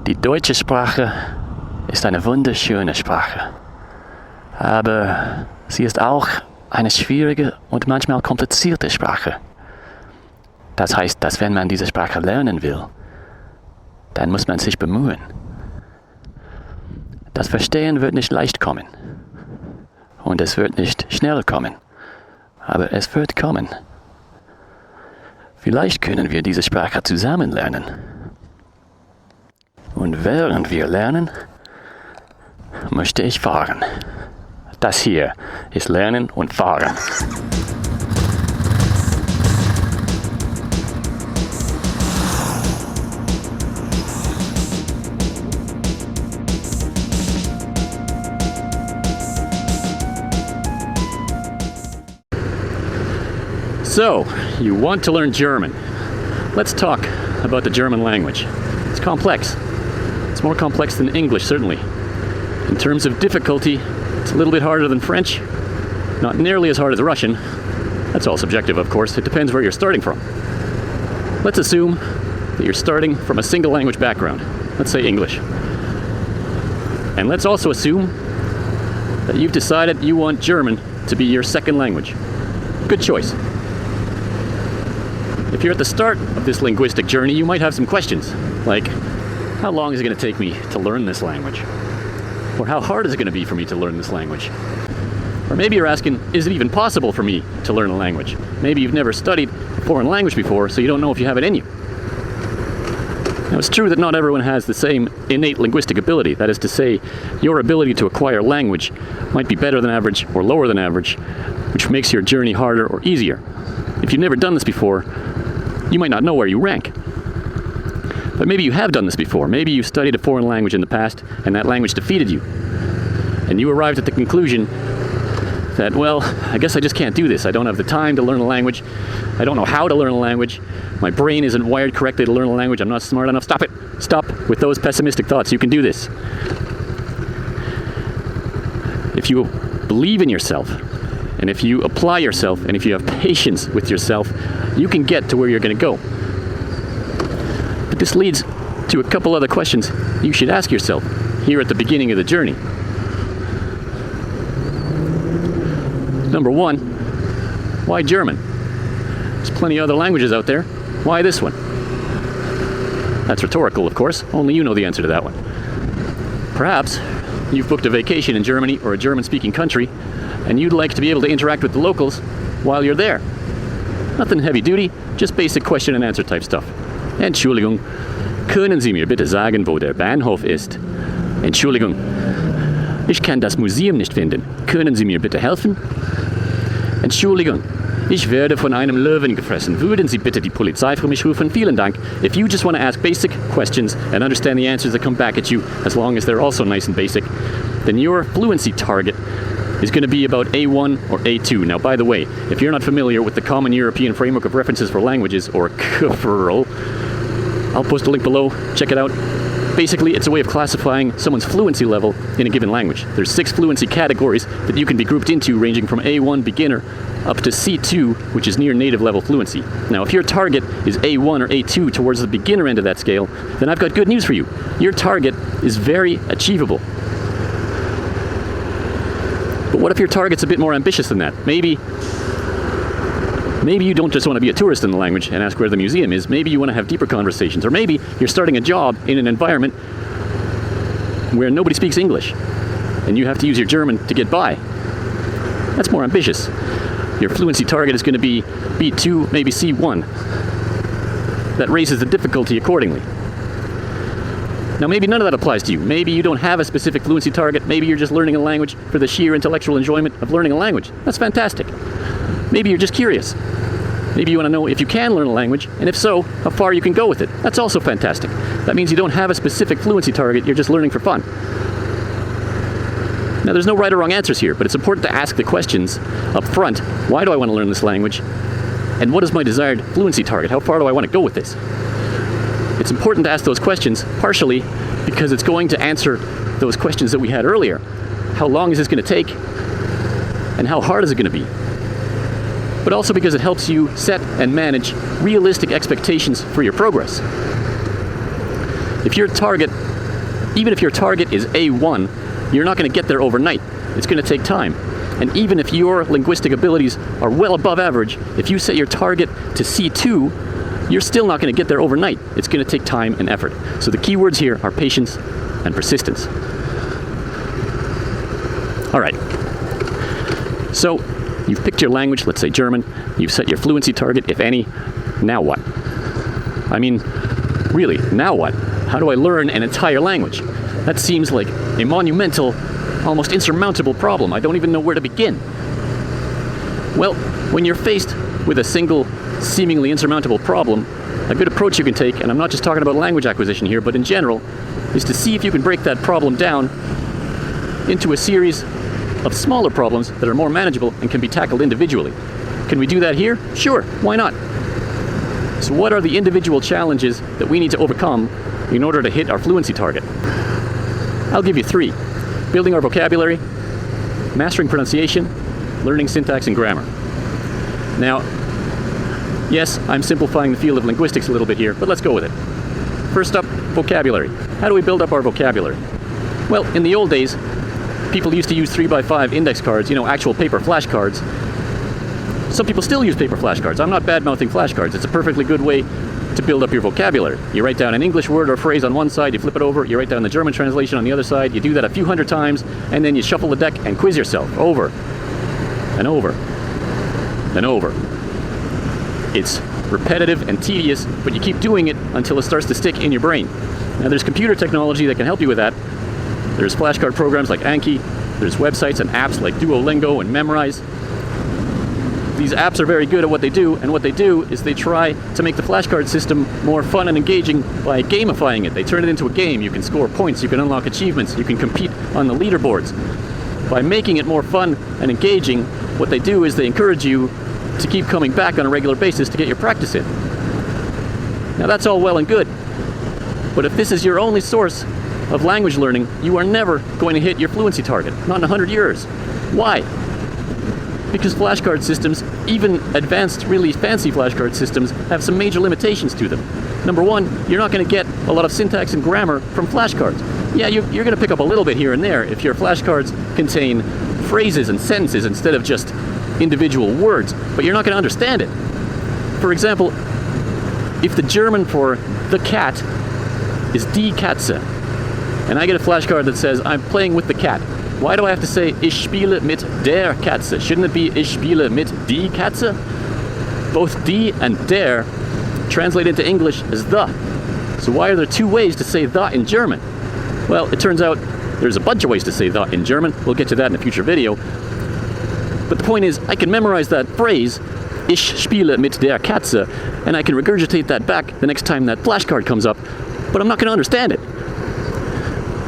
Die deutsche Sprache ist eine wunderschöne Sprache. Aber sie ist auch eine schwierige und manchmal komplizierte Sprache. Das heißt, dass wenn man diese Sprache lernen will, dann muss man sich bemühen. Das Verstehen wird nicht leicht kommen. Und es wird nicht schnell kommen. Aber es wird kommen. Vielleicht können wir diese Sprache zusammen lernen. Und während wir lernen, möchte ich fahren. Das hier ist Lernen und Fahren. So, you want to learn German. Let's talk about the German language. It's complex. It's more complex than English, certainly. In terms of difficulty, it's a little bit harder than French. Not nearly as hard as Russian. That's all subjective, of course. It depends where you're starting from. Let's assume that you're starting from a single language background. Let's say English. And let's also assume that you've decided you want German to be your second language. Good choice. If you're at the start of this linguistic journey, you might have some questions, like, how long is it going to take me to learn this language? Or how hard is it going to be for me to learn this language? Or maybe you're asking, is it even possible for me to learn a language? Maybe you've never studied a foreign language before, so you don't know if you have it in you. Now, it's true that not everyone has the same innate linguistic ability. That is to say, your ability to acquire language might be better than average or lower than average, which makes your journey harder or easier. If you've never done this before, you might not know where you rank. But maybe you have done this before. Maybe you studied a foreign language in the past and that language defeated you. And you arrived at the conclusion that, well, I guess I just can't do this. I don't have the time to learn a language. I don't know how to learn a language. My brain isn't wired correctly to learn a language. I'm not smart enough. Stop it. Stop with those pessimistic thoughts. You can do this. If you believe in yourself, and if you apply yourself, and if you have patience with yourself, you can get to where you're going to go. But this leads to a couple other questions you should ask yourself here at the beginning of the journey. Number one, why German? There's plenty of other languages out there. Why this one? That's rhetorical, of course. Only you know the answer to that one. Perhaps you've booked a vacation in Germany or a German-speaking country, and you'd like to be able to interact with the locals while you're there. Nothing heavy duty, just basic question and answer type stuff. Entschuldigung, können Sie mir bitte sagen, wo der Bahnhof ist? Entschuldigung, ich kann das Museum nicht finden. Können Sie mir bitte helfen? Entschuldigung, ich werde von einem Löwen gefressen. Würden Sie bitte die Polizei für mich rufen? Vielen Dank. If you just want to ask basic questions and understand the answers that come back at you, as long as they're also nice and basic, then your fluency target is going to be about A1 or A2. Now, by the way, if you're not familiar with the Common European Framework of References for Languages, or CFRL, I'll post a link below. Check it out. Basically, it's a way of classifying someone's fluency level in a given language. There's 6 fluency categories that you can be grouped into, ranging from A1 beginner up to C2, which is near native level fluency. Now, if your target is A1 or A2 towards the beginner end of that scale, then I've got good news for you. Your target is very achievable. But what if your target's a bit more ambitious than that? Maybe you don't just want to be a tourist in the language and ask where the museum is. Maybe you want to have deeper conversations. Or maybe you're starting a job in an environment where nobody speaks English and you have to use your German to get by. That's more ambitious. Your fluency target is going to be B2, maybe C1. That raises the difficulty accordingly. Now, maybe none of that applies to you. Maybe you don't have a specific fluency target. Maybe you're just learning a language for the sheer intellectual enjoyment of learning a language. That's fantastic. Maybe you're just curious. Maybe you want to know if you can learn a language, and if so, how far you can go with it. That's also fantastic. That means you don't have a specific fluency target. You're just learning for fun. Now, there's no right or wrong answers here, but it's important to ask the questions up front. Why do I want to learn this language? And what is my desired fluency target? How far do I want to go with this? It's important to ask those questions, partially because it's going to answer those questions that we had earlier. How long is this going to take? And how hard is it going to be? But also because it helps you set and manage realistic expectations for your progress. If your target Even if your target is A1, you're not going to get there overnight. It's going to take time. And even if your linguistic abilities are well above average, if you set your target to C2, you're still not going to get there overnight. It's going to take time and effort. So the key words here are patience and persistence. All right. So you've picked your language, let's say German. You've set your fluency target, if any. Now what? I mean, really, now what? How do I learn an entire language? That seems like a monumental, almost insurmountable problem. I don't even know where to begin. Well, when you're faced with a single, seemingly insurmountable problem, a good approach you can take, and I'm not just talking about language acquisition here, but in general, is to see if you can break that problem down into a series of smaller problems that are more manageable and can be tackled individually. Can we do that here? Sure, why not? So what are the individual challenges that we need to overcome in order to hit our fluency target? I'll give you 3. Building our vocabulary, mastering pronunciation, learning syntax and grammar. Now, yes, I'm simplifying the field of linguistics a little bit here, but let's go with it. First up, vocabulary. How do we build up our vocabulary? Well, in the old days, people used to use 3x5 index cards, actual paper flashcards. Some people still use paper flashcards. I'm not bad-mouthing flashcards. It's a perfectly good way to build up your vocabulary. You write down an English word or phrase on one side, you flip it over, you write down the German translation on the other side, you do that a few hundred times, and then you shuffle the deck and quiz yourself over and over and over. It's repetitive and tedious, but you keep doing it until it starts to stick in your brain. Now there's computer technology that can help you with that. There's flashcard programs like Anki, there's websites and apps like Duolingo and Memrise. These apps are very good at what they do, and what they do is they try to make the flashcard system more fun and engaging by gamifying it. They turn it into a game. You can score points, you can unlock achievements, you can compete on the leaderboards. By making it more fun and engaging, what they do is they encourage you to keep coming back on a regular basis to get your practice in. Now that's all well and good, but if this is your only source of language learning, you are never going to hit your fluency target, not in 100 years. Why? Because flashcard systems, even advanced, really fancy flashcard systems, have some major limitations to them. Number one, you're not going to get a lot of syntax and grammar from flashcards. Yeah, you're going to pick up a little bit here and there if your flashcards contain phrases and sentences instead of just individual words, but you're not going to understand it. For example, if the German for the cat is die Katze, and I get a flashcard that says I'm playing with the cat, why do I have to say ich spiele mit der Katze? Shouldn't it be ich spiele mit die Katze? Both die and der translate into English as the. So why are there 2 ways to say the in German? Well, it turns out there's a bunch of ways to say the in German. We'll get to that in a future video. But the point is, I can memorize that phrase, ich spiele mit der Katze, and I can regurgitate that back the next time that flashcard comes up, but I'm not going to understand it.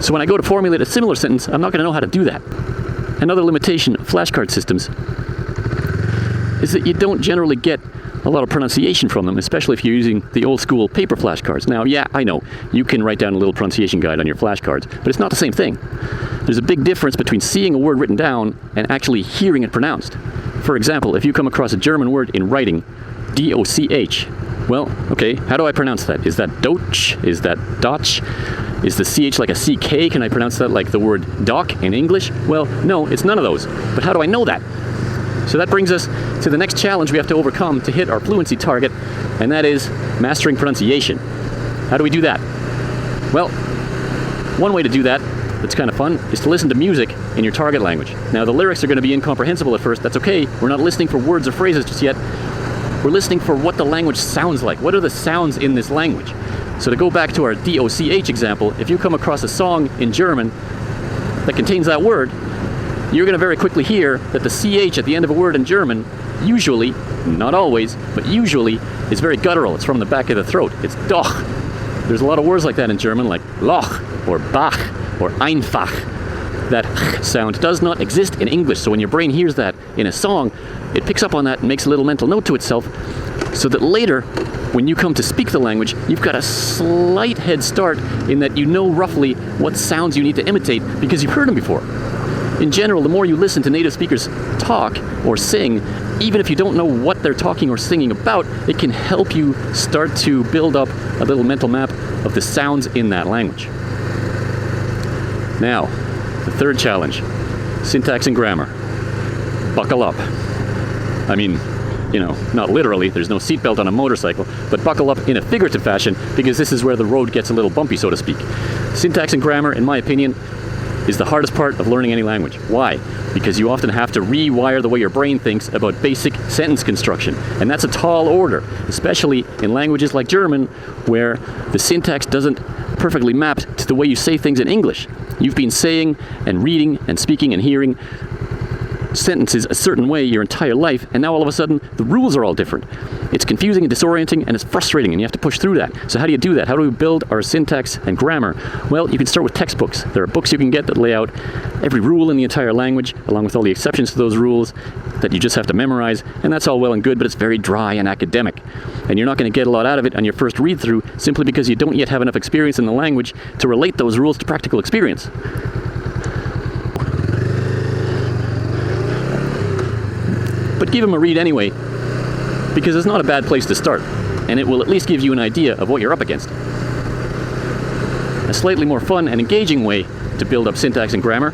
So when I go to formulate a similar sentence, I'm not going to know how to do that. Another limitation of flashcard systems is that you don't generally get a lot of pronunciation from them, especially if you're using the old school paper flashcards. Now, yeah, I know, you can write down a little pronunciation guide on your flashcards, but it's not the same thing. There's a big difference between seeing a word written down and actually hearing it pronounced. For example, if you come across a German word in writing, D-O-C-H, well, okay, how do I pronounce that? Is that Deutsch? Is that Dutch? Is the CH like a CK? Can I pronounce that like the word doc in English? Well, no, it's none of those. But how do I know that? So that brings us to the next challenge we have to overcome to hit our fluency target, and that is mastering pronunciation. How do we do that? Well, one way to do that that's kind of fun is to listen to music in your target language. Now, the lyrics are going to be incomprehensible at first. That's okay. We're not listening for words or phrases just yet. We're listening for what the language sounds like. What are the sounds in this language? So to go back to our DOCH example, if you come across a song in German that contains that word, you're going to very quickly hear that the CH at the end of a word in German usually, not always, but usually is very guttural. It's from the back of the throat. It's doch. There's a lot of words like that in German, like loch or bach or einfach. That sound does not exist in English. So when your brain hears that in a song, it picks up on that and makes a little mental note to itself so that later, when you come to speak the language, you've got a slight head start in that you know roughly what sounds you need to imitate because you've heard them before. In general, the more you listen to native speakers talk or sing, even if you don't know what they're talking or singing about, it can help you start to build up a little mental map of the sounds in that language. Now, the third challenge, syntax and grammar. Buckle up. I mean, you know, not literally, there's no seatbelt on a motorcycle, but buckle up in a figurative fashion, because this is where the road gets a little bumpy, so to speak. Syntax and grammar, in my opinion, is the hardest part of learning any language. Why? Because you often have to rewire the way your brain thinks about basic sentence construction. And that's a tall order, especially in languages like German, where the syntax doesn't perfectly map to the way you say things in English. You've been saying and reading and speaking and hearing sentences a certain way your entire life, and now all of a sudden the rules are all different. It's confusing and disorienting, and it's frustrating, and you have to push through that. So how do you do that? How do we build our syntax and grammar? Well, you can start with textbooks. There are books you can get that lay out every rule in the entire language, along with all the exceptions to those rules that you just have to memorize, and that's all well and good, but it's very dry and academic. And you're not going to get a lot out of it on your first read-through, simply because you don't yet have enough experience in the language to relate those rules to practical experience. But give them a read anyway, because it's not a bad place to start, and it will at least give you an idea of what you're up against. A slightly more fun and engaging way to build up syntax and grammar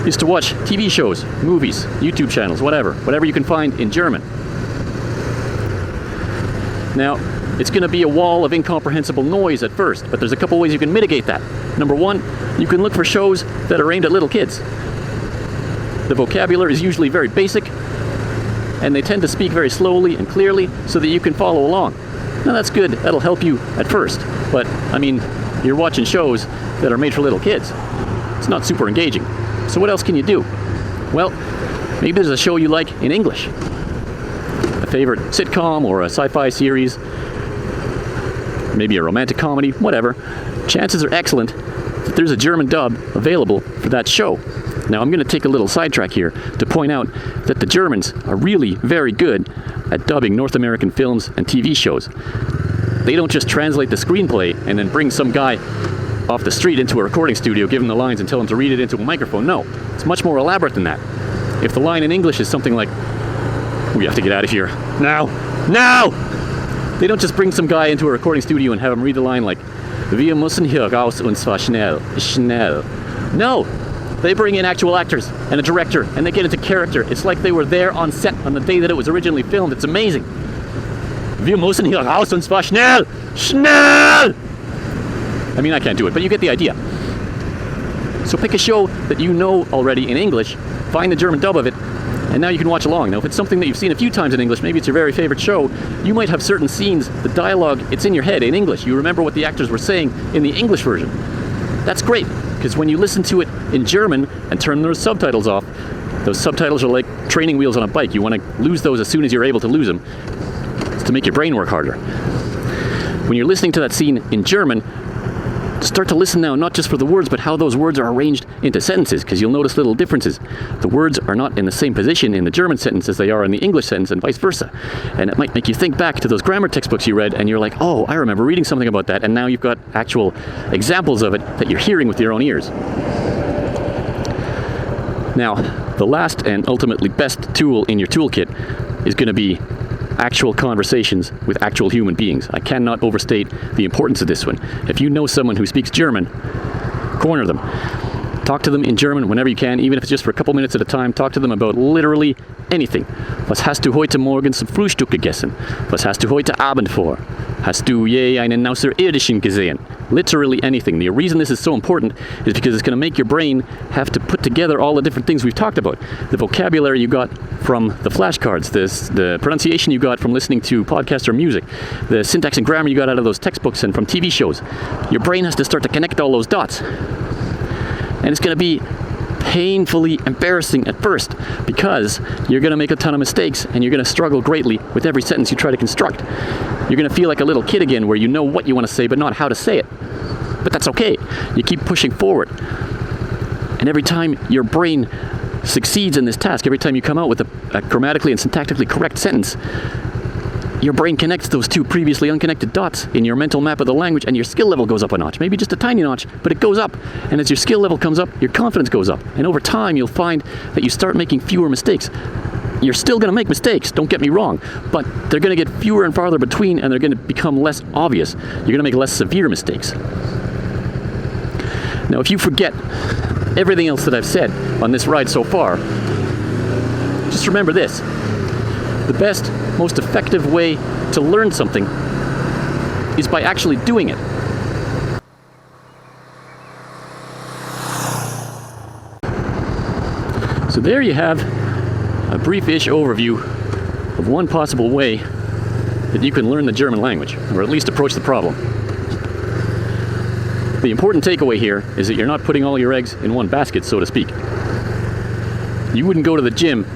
is to watch TV shows, movies, YouTube channels, whatever you can find in German. Now, it's going to be a wall of incomprehensible noise at first, but there's a couple ways you can mitigate that. Number one, you can look for shows that are aimed at little kids. The vocabulary is usually very basic, and they tend to speak very slowly and clearly so that you can follow along. Now that's good, that'll help you at first, but I mean, you're watching shows that are made for little kids. It's not super engaging. So what else can you do? Well, maybe there's a show you like in English. A favorite sitcom or a sci-fi series, maybe a romantic comedy, whatever. Chances are excellent that there's a German dub available for that show. Now, I'm going to take a little sidetrack here to point out that the Germans are really very good at dubbing North American films and TV shows. They don't just translate the screenplay and then bring some guy off the street into a recording studio, give him the lines and tell him to read it into a microphone. No, it's much more elaborate than that. If the line in English is something like, "We have to get out of here. Now! Now!" They don't just bring some guy into a recording studio and have him read the line like, "Wir müssen hier raus und zwar schnell, schnell." No! They bring in actual actors and a director, and they get into character. It's like they were there on set on the day that it was originally filmed. It's amazing. Wir müssen hier raus und zwar schnell! Schnell! I mean, I can't do it, but you get the idea. So pick a show that you know already in English, find the German dub of it, and now you can watch along. Now, if it's something that you've seen a few times in English, maybe it's your very favorite show, you might have certain scenes, the dialogue, it's in your head in English. You remember what the actors were saying in the English version. That's great, because when you listen to it in German and turn those subtitles off, those subtitles are like training wheels on a bike. You want to lose those as soon as you're able to lose them. It's to make your brain work harder. When you're listening to that scene in German, start to listen now, not just for the words, but how those words are arranged into sentences, because you'll notice little differences. The words are not in the same position in the German sentence as they are in the English sentence, and vice versa. And it might make you think back to those grammar textbooks you read, and you're like, oh, I remember reading something about that, and now you've got actual examples of it that you're hearing with your own ears. Now, the last and ultimately best tool in your toolkit is going to be actual conversations with actual human beings. I cannot overstate the importance of this one. If you know someone who speaks German, corner them. Talk to them in German whenever you can, even if it's just for a couple minutes at a time. Talk to them about literally anything. Was hast du heute Morgen zum Frühstück gegessen? Was hast du heute Abend vor? Hast du je einen Außerirdischen gesehen? Literally anything. The reason this is so important is because it's going to make your brain have to put together all the different things we've talked about. The vocabulary you got from the flashcards, the pronunciation you got from listening to podcasts or music, the syntax and grammar you got out of those textbooks and from TV shows. Your brain has to start to connect all those dots. And it's going to be painfully embarrassing at first, because you're going to make a ton of mistakes and you're going to struggle greatly with every sentence you try to construct. You're going to feel like a little kid again, where you know what you want to say but not how to say it. But that's okay. You keep pushing forward. And every time your brain succeeds in this task, every time you come out with a grammatically and syntactically correct sentence, your brain connects those two previously unconnected dots in your mental map of the language, and your skill level goes up a notch. Maybe just a tiny notch, but it goes up. And as your skill level comes up, your confidence goes up. And over time, you'll find that you start making fewer mistakes. You're still going to make mistakes, don't get me wrong, but they're going to get fewer and farther between, and they're going to become less obvious. You're going to make less severe mistakes. Now, if you forget everything else that I've said on this ride so far, just remember this. The best, most effective way to learn something is by actually doing it. So there you have a brief-ish overview of one possible way that you can learn the German language, or at least approach the problem. The important takeaway here is that you're not putting all your eggs in one basket, so to speak. You wouldn't go to the gym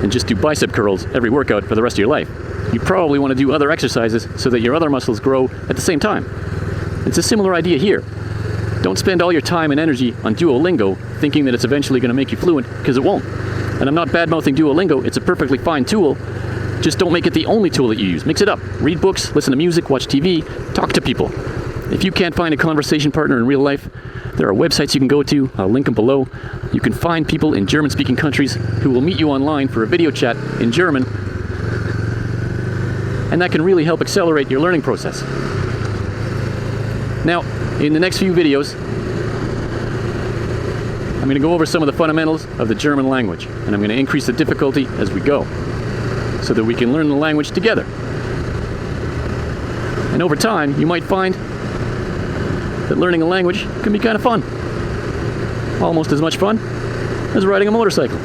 and just do bicep curls every workout for the rest of your life. You probably want to do other exercises so that your other muscles grow at the same time. It's a similar idea here. Don't spend all your time and energy on Duolingo thinking that it's eventually going to make you fluent, because it won't. And I'm not bad-mouthing Duolingo, it's a perfectly fine tool. Just don't make it the only tool that you use. Mix it up. Read books, listen to music, watch TV, talk to people. If you can't find a conversation partner in real life, there are websites you can go to. I'll link them below. You can find people in German-speaking countries who will meet you online for a video chat in German, and that can really help accelerate your learning process. Now, in the next few videos, I'm going to go over some of the fundamentals of the German language, and I'm going to increase the difficulty as we go, so that we can learn the language together. And over time, you might find that learning a language can be kind of fun. Almost as much fun as riding a motorcycle.